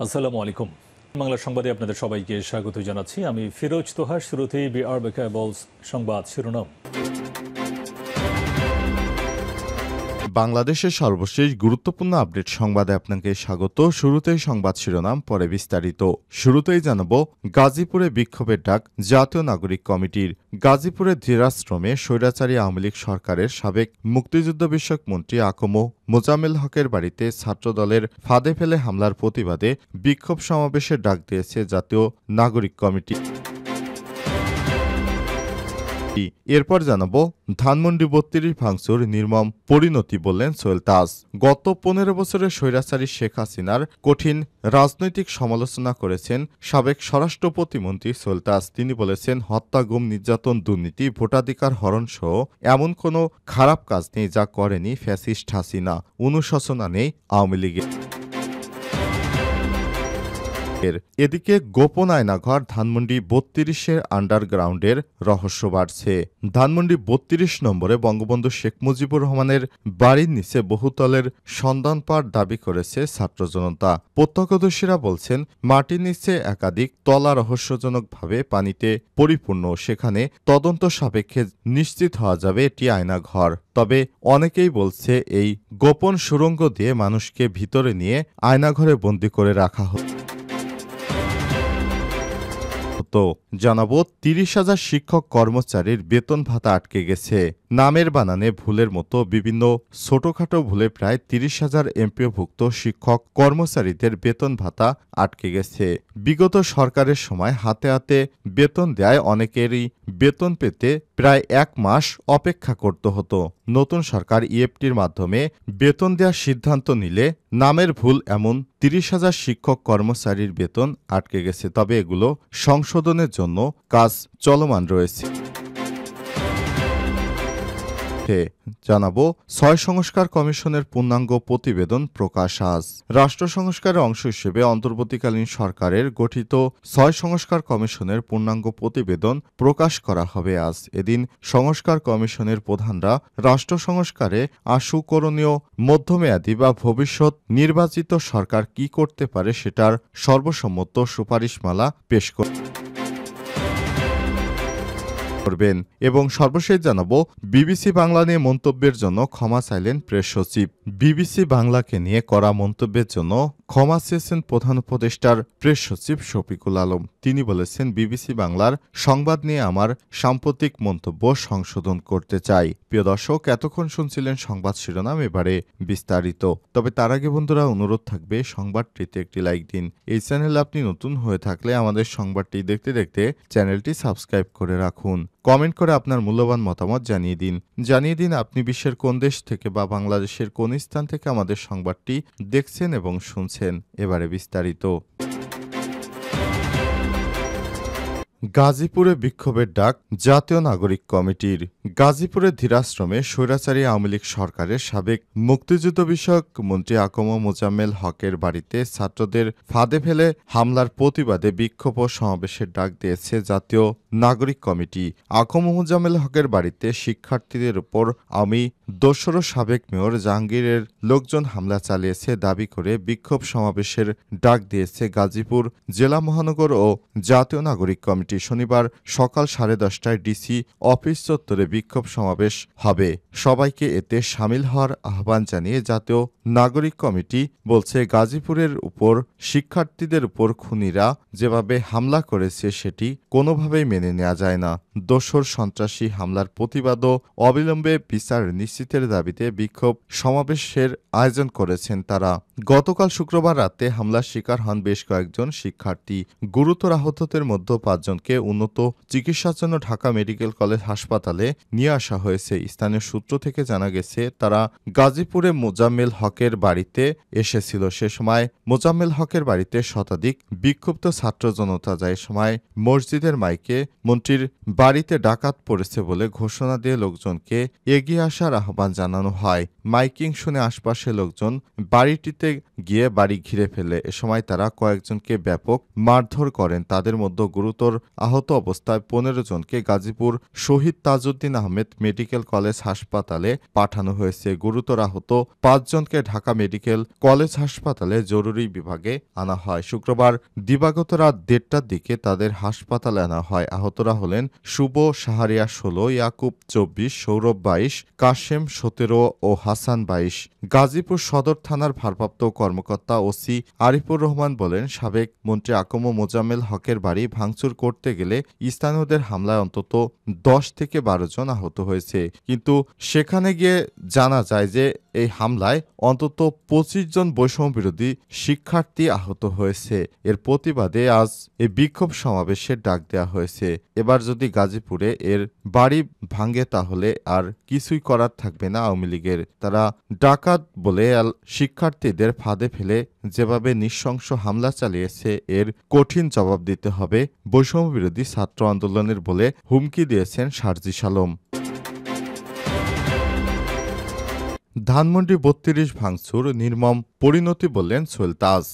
আসসালামু আলাইকুম। বাংলা সংবাদে আপনাদের সবাইকে স্বাগত জানাচ্ছি। আমি ফিরোজ তোহা। শুরুতেই বিআরবি কেবলস সংবাদ শিরোনাম। বাংলাদেশের সর্বশেষ গুরুত্বপূর্ণ আপডেট সংবাদে আপনাকে স্বাগত। শুরুতেই সংবাদ শিরোনাম, পরে বিস্তারিত। শুরুতেই জানাবো, গাজীপুরে বিক্ষোভের ডাক জাতীয় নাগরিক কমিটির। গাজীপুরের ধীরাশ্রমে স্বৈরাচারী আওয়ামী লীগ সরকারের সাবেক মুক্তিযুদ্ধ বিষয়ক মন্ত্রী আকম মোজাম্মেল হকের বাড়িতে ছাত্রদলের ফাঁদে ফেলে হামলার প্রতিবাদে বিক্ষোভ সমাবেশের ডাক দিয়েছে জাতীয় নাগরিক কমিটি। এরপর জানাবো, ধানমন্ডি ৩২ ভাঙচুর নির্মম পরিণতি বললেন সোহেল তাজ। গত ১৫ বছরের স্বৈরাচারী শেখ হাসিনার কঠিন রাজনৈতিক সমালোচনা করেছেন সাবেক স্বরাষ্ট্র প্রতিমন্ত্রী সোহেল তাজ। তিনি বলেছেন, হত্যা, গুম, নির্যাতন, দুর্নীতি, ভোটাধিকার হরণসহ এমন কোনো খারাপ কাজ নেই যা করেনি ফ্যাসিস্ট হাসিনা। অনুশোচনা নেই আওয়ামী লীগের। এদিকে গোপন আয়নাঘর ধানমন্ডি ৩২-এর আন্ডারগ্রাউন্ডের রহস্য বাড়ছে। ধানমন্ডি ৩২ নম্বরে বঙ্গবন্ধু শেখ মুজিবুর রহমানের বাড়ির নিচে বহুতলের সন্ধান পাওয়ার দাবি করেছে ছাত্র জনতা। প্রত্যক্ষদর্শীরা বলছেন, মাটির নিচে একাধিক তলা রহস্যজনকভাবে পানিতে পরিপূর্ণ। সেখানে তদন্ত সাপেক্ষে নিশ্চিত হওয়া যাবে এটি আয়নাঘর। তবে অনেকেই বলছে, এই গোপন সুড়ঙ্গ দিয়ে মানুষকে ভিতরে নিয়ে আয়নাঘরে বন্দী করে রাখা হতো। জানাবো, ৩০,০০০ শিক্ষক কর্মচারীর বেতন ভাতা আটকে গেছে। নামের বানানে ভুলের মতো বিভিন্ন ছোটখাটো ভুলে প্রায় ৩০,০০০ এমপিওভুক্ত শিক্ষক কর্মচারীদের বেতন ভাতা আটকে গেছে। বিগত সরকারের সময় হাতে হাতে বেতন দেয় অনেকেরই বেতন পেতে প্রায় ১ মাস অপেক্ষা করতে হতো। নতুন সরকার ইএফটির মাধ্যমে বেতন দেওয়ার সিদ্ধান্ত নিলে নামের ভুল এমন ৩০,০০০ শিক্ষক কর্মচারীর বেতন আটকে গেছে। তবে এগুলো সংশোধনের জন্য কাজ চলমান রয়েছে। জানাবো, ৬ সংস্কার কমিশনের পূর্ণাঙ্গ প্রতিবেদন প্রকাশ আজ। রাষ্ট্র সংস্কারের অংশ হিসেবে অন্তর্বর্তীকালীন সরকারের গঠিত ৬ সংস্কার কমিশনের পূর্ণাঙ্গ প্রতিবেদন প্রকাশ করা হবে আজ। এদিন সংস্কার কমিশনের প্রধানরা রাষ্ট্র সংস্কারে আশু করণীয় মধ্যমেয়াদী বা ভবিষ্যৎ নির্বাচিত সরকার কি করতে পারে সেটার সর্বসম্মত সুপারিশমালা পেশ করবেন। এবং সর্বশেষ জানাবো, বিবিসি বাংলা নিয়ে মন্তব্যের জন্য ক্ষমা চাইলেন প্রেস সচিব। বিবিসি বাংলাকে নিয়ে করা মন্তব্যের জন্য ক্ষমা চেয়েছেন প্রধান উপদেষ্টার প্রেস সচিব শফিকুল আলম। তিনি বলেছেন, বিবিসি বাংলার সংবাদ নিয়ে আমার সাম্প্রতিক মন্তব্য সংশোধন করতে চাই। প্রিয় দর্শক, এতক্ষণ শুনছিলেন সংবাদ শিরোনাম, এবারে বিস্তারিত। তবে তার আগে বন্ধুরা, অনুরোধ থাকবে সংবাদটিতে একটি লাইক দিন। এই চ্যানেলে আপনি নতুন হয়ে থাকলে আমাদের সংবাদটি দেখতে দেখতে চ্যানেলটি সাবস্ক্রাইব করে রাখুন। কমেন্ট করে আপনার মূল্যবান মতামত জানিয়ে দিন আপনি বিশ্বের কোন দেশ থেকে বা বাংলাদেশের কোন স্থান থেকে আমাদের সংবাদটি দেখছেন এবং শুনছেন। এবারে বিস্তারিত। গাজীপুরে বিক্ষোভের ডাক জাতীয় নাগরিক কমিটির। গাজীপুরের ধীরাশ্রমে স্বৈরাচারী আওয়ামী লীগ সরকারের সাবেক মুক্তিযুদ্ধ বিষয়ক মন্ত্রী আকম মোজাম্মেল হকের বাড়িতে ছাত্রদের ফাঁদে ফেলে হামলার প্রতিবাদে বিক্ষোভ ও সমাবেশের ডাক দিয়েছে জাতীয় নাগরিক কমিটি। আকম মোজাম্মেল হকের বাড়িতে শিক্ষার্থীদের উপর আওয়ামী দোসর সাবেক মেয়র জাহাঙ্গীরের লোকজন হামলা চালিয়েছে দাবি করে বিক্ষোভ সমাবেশের ডাক দিয়েছে গাজীপুর জেলা মহানগর ও জাতীয় নাগরিক কমিটি। শনিবার সকাল 10:30টায় ডিসি অফিস চত্বরে বিক্ষোভ সমাবেশ হবে। সবাইকে এতে সামিল হওয়ার আহ্বান জানিয়ে জাতীয় নাগরিক কমিটি বলছে, গাজীপুরের উপর শিক্ষার্থীদের উপর খুনিরা যেভাবে হামলা করেছে সেটি কোনোভাবেই মেনে নেওয়া যায় না। দোসর সন্ত্রাসী হামলার প্রতিবাদ ও অবিলম্বে বিচার নিশ্চিতের দাবিতে বিক্ষোভ সমাবেশের আয়োজন করেছেন তারা। গতকাল শুক্রবার রাতে হামলার শিকার হন বেশ কয়েকজন শিক্ষার্থী। গুরুতর আহতদের মধ্যে 5 জনকে উন্নত চিকিৎসার জন্য ঢাকা মেডিকেল কলেজ হাসপাতালে নিয়ে আসা হয়েছে। স্থানীয় সূত্র থেকে জানা গেছে, তারা গাজীপুরে মোজাম্মেল হকের বাড়িতে এসেছিল। সে সময় মোজাম্মেল হকের বাড়িতে শতাধিক বিক্ষুব্ধ ছাত্র জনতা যায়। সময় মসজিদের মাইকে মন্ত্রীর বাড়িতে ডাকাত পড়েছে বলে ঘোষণা দিয়ে লোকজনকে এগিয়ে আসার আহ্বান জানানো হয়। মাইকিং শুনে আশপাশের লোকজন বাড়িটিতে গিয়ে বাড়ি ঘিরে ফেলে। এ সময় তারা কয়েকজনকে ব্যাপক মারধর করেন। তাদের মধ্যে গুরুতর আহত অবস্থায় 15 জনকে গাজীপুর শহীদ তাজউদ্দিন আহমেদ মেডিকেল কলেজ হাসপাতালে পাঠানো হয়েছে। গুরুতর আহত 5 জনকে ঢাকা মেডিকেল কলেজ হাসপাতালে জরুরি বিভাগে আনা হয়। শুক্রবার দিবাগত রাত 1:30টার দিকে তাদের হাসপাতালে আনা হয়। আহতরা হলেন শুভ শাহরিয়া 16, ইয়াকুব 24, সৌরভ 22, কাশেম 17 ও হাসান 22। গাজীপুর সদর থানার ভারপ্রাপ্ত কর্মকর্তা ওসি আরিফুর রহমান বলেন, সাবেক মন্ত্রী আকম মোজাম্মেল হকের বাড়ি ভাঙচুর করতে গেলে স্থানীয়দের হামলায় অন্তত 10 থেকে 12 জন আহত হয়েছে। কিন্তু সেখানে গিয়ে জানা যায় যে এই হামলায় অন্তত 25 জন বৈষম্য বিরোধী শিক্ষার্থী আহত হয়েছে। এর প্রতিবাদে আজ এই বিক্ষোভ সমাবেশের ডাক দেওয়া হয়েছে। এবার যদি গাজীপুরে এর বাড়ি ভাঙে তাহলে আর কিছুই করার থাকবে না আওয়ামী লীগের। তারা ডাকাত বলে শিক্ষার্থীদের ফাঁদে ফেলে যেভাবে নৃশংস হামলা চালিয়েছে এর কঠিন জবাব দিতে হবে বৈষম্য বিরোধী ছাত্র আন্দোলনের বলে হুমকি দিয়েছেন সার্জিস আলম। ধানমন্ডি 32 ভাঙচুর নির্মম পরিণতি বললেন সোহেল তাজ।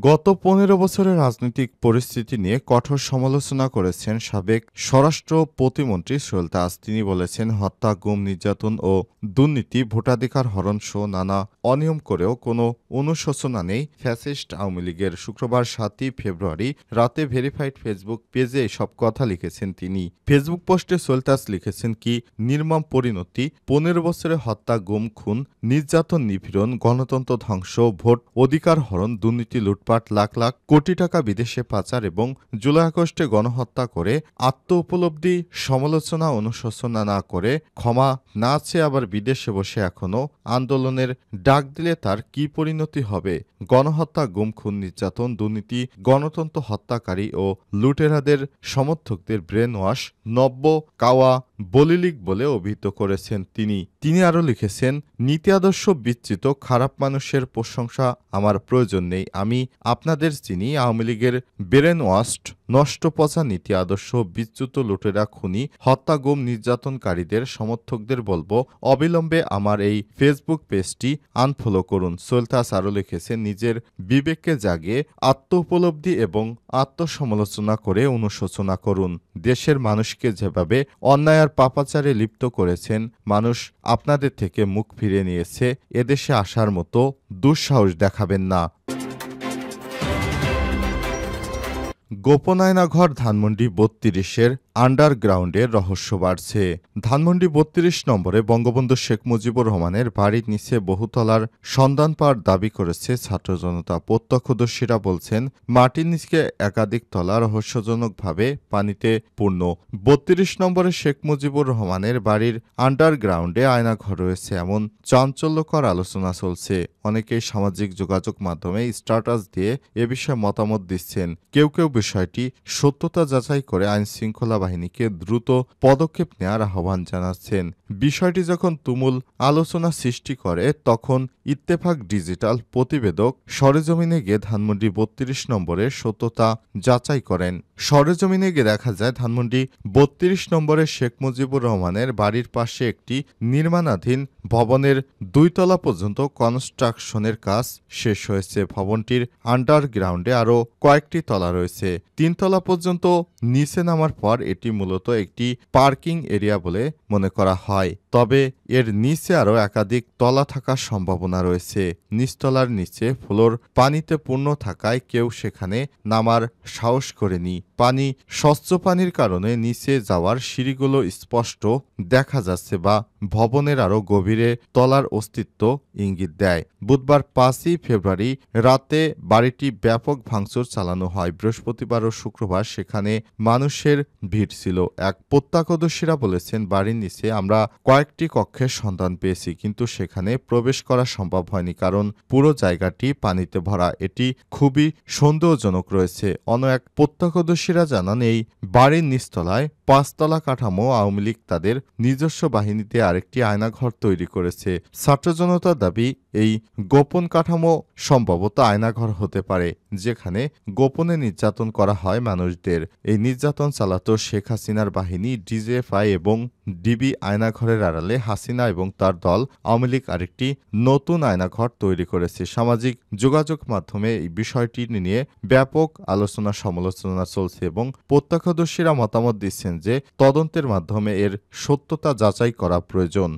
গত 15 বছরের রাজনৈতিক পরিস্থিতি নিয়ে কঠোর সমালোচনা করেছেন সাবেক স্বরাষ্ট্র প্রতিমন্ত্রী সোহেল তাজ। তিনি বলেছেন, হত্যা, গুম, নির্যাতন ও দুর্নীতি, ভোটাধিকার হরণ সহ নানা অনিয়ম করেও কোনো অনুশোচনা নেই ফ্যাসিস্ট আওয়ামী লীগের। শুক্রবার 7 ফেব্রুয়ারি রাতে ভেরিফাইড ফেসবুক পেজে এসব কথা লিখেছেন তিনি। ফেসবুক পোস্টে সোহেল তাজ লিখেছেন কি নির্মম পরিণতি, 15 বছরে হত্যা, গুম, খুন, নির্যাতন, নিপীড়ন, গণতন্ত্র ধ্বংস, ভোট অধিকার হরণ, দুর্নীতি, লুটপাট, লাখ লাখ কোটি টাকা বিদেশে পাচার এবং জুলাই আগস্টে গণহত্যা করে আত্ম উপলব্ধি, সমালোচনা, অনুশোচনা না করে, ক্ষমা না চেয়ে আবার বিদেশে বসে এখনো আন্দোলনের ডাক দিলে তার কি পরিণতি হবে? গণহত্যা, গুম, খুন, নির্যাতন, দুর্নীতি, গণতন্ত্র হত্যাকারী ও লুটেরাদের সমর্থকদের ব্রেন ওয়াশ, নব্য কাওয়া বলিলিক বলে অভিহিত করেছেন তিনি আরও লিখেছেন, নীতি আদর্শ বিচ্যুত খারাপ মানুষের প্রশংসা আমার প্রয়োজন নেই। আমি আপনাদের চিনি। আওয়ামী লীগের ব্রেন ওয়াশড, নষ্ট পচা নীতি আদর্শ বিচ্যুত লুটেরা, খুনি, হত্যা, গুম, নির্যাতনকারীদের সমর্থকদের বলবো অবিলম্বে আমার এই ফেসবুক পেজটি আনফলো করুন। সোহেল তাজ আরও লিখেছেন, নিজের বিবেককে জাগিয়ে আত্ম উপলব্ধি এবং আত্মসমালোচনা করে অনুশোচনা করুন। দেশের মানুষকে যেভাবে অন্যায় আর পাপাচারে লিপ্ত করেছেন, মানুষ আপনাদের থেকে মুখ ফিরিয়ে নিয়েছে। এদেশে আসার মতো দুঃসাহস দেখাবেন না। গোপন আয়নাঘর ধানমন্ডি 32-এর আন্ডারগ্রাউন্ডের রহস্য বাড়ছে। ধানমন্ডি 32 নম্বরে বঙ্গবন্ধু শেখ মুজিবুর রহমানের বাড়ির নিচে বহুতলার সন্ধান পাওয়ার দাবি করেছে ছাত্র জনতা। প্রত্যক্ষদর্শীরা বলছেন, মাটির নিচে একাধিক তলা রহস্যজনকভাবে পানিতে পূর্ণ। 32 নম্বরে শেখ মুজিবুর রহমানের বাড়ির আন্ডারগ্রাউন্ডে আয়নাঘর রয়েছে এমন চাঞ্চল্যকর আলোচনা চলছে। অনেকেই সামাজিক যোগাযোগ মাধ্যমে স্ট্যাটাস দিয়ে এ বিষয়ে মতামত দিচ্ছেন। কেউ কেউ বিষয়টি সত্যতা যাচাই করে আইনশৃঙ্খলা বাহিনীকে দ্রুত পদক্ষেপ নেওয়ার আহ্বান জানাচ্ছেন। বিষয়টি যখন তুমুল আলোচনা সৃষ্টি করে তখন ইত্তেফাক ডিজিটাল প্রতিবেদক সরেজমিনে গিয়ে ধানমন্ডি 32 নম্বরের সত্যতা যাচাই করেন। সরেজমিনে গিয়ে দেখা যায় ধানমন্ডি 32 নম্বরে শেখ মুজিবুর রহমানের বাড়ির পাশে একটি নির্মাণাধীন ভবনের 2 তলা পর্যন্ত কনস্ট্রাকশনের কাজ শেষ হয়েছে। ভবনটির আন্ডারগ্রাউন্ডে আরও কয়েকটি তলা রয়েছে। 3 তলা পর্যন্ত নিচে নামার পর এটি মূলত একটি পার্কিং এরিয়া বলে মনে করা হয়। তবে এর নিচে আরও একাধিক তলা থাকার সম্ভাবনা রয়েছে। নিচতলার নিচে ফ্লোর পানিতে পূর্ণ থাকায় কেউ সেখানে নামার সাহস করেনি। পানি স্বচ্ছ পানির কারণে নিচে যাওয়ার সিঁড়িগুলো স্পষ্ট দেখা যাচ্ছে বা ভবনের আরও গভীরে তলার অস্তিত্ব ইঙ্গিত দেয়। বুধবার 5 ফেব্রুয়ারি রাতে বাড়িটি ব্যাপক ভাঙচুর চালানো হয়। বৃহস্পতিবার ও শুক্রবার সেখানে মানুষের ভিড় ছিল। এক প্রত্যক্ষদর্শীরা বলেছেন, বাড়ির নিচে আমরা কয়েকটি কক্ষের সন্ধান পেয়েছি, কিন্তু সেখানে প্রবেশ করা সম্ভব হয়নি কারণ পুরো জায়গাটি পানিতে ভরা। এটি খুবই সন্দেহজনক রয়েছে। অন্য এক প্রত্যক্ষদর্শীরা জানান, এই বাড়ির নিচতলায় 5 তলা কাঠামো আওয়ামী লীগ তাদের নিজস্ব বাহিনীতে আরেকটি আয়নাঘর তৈরি করেছে। ছাত্র জনতার দাবি, দাবি, এই গোপন কাঠামো সম্ভবত আয়নাঘর হতে পারে, যেখানে গোপনে নির্যাতন করা হয় মানুষদের। এই নির্যাতন চালাতো শেখ হাসিনার বাহিনী ডিজিএফআই এবং ডিবি। আয়নাঘরের আড়ালে হাসিনা এবং তার দল আওয়ামী লীগ আরেকটি নতুন আয়নাঘর তৈরি করেছে। সামাজিক যোগাযোগ মাধ্যমে এই বিষয়টি নিয়ে ব্যাপক আলোচনা সমালোচনা চলছে এবং প্রত্যক্ষদর্শীরা মতামত দিচ্ছেন যে তদন্তের মাধ্যমে এর সত্যতা যাচাই করা প্রয়োজন।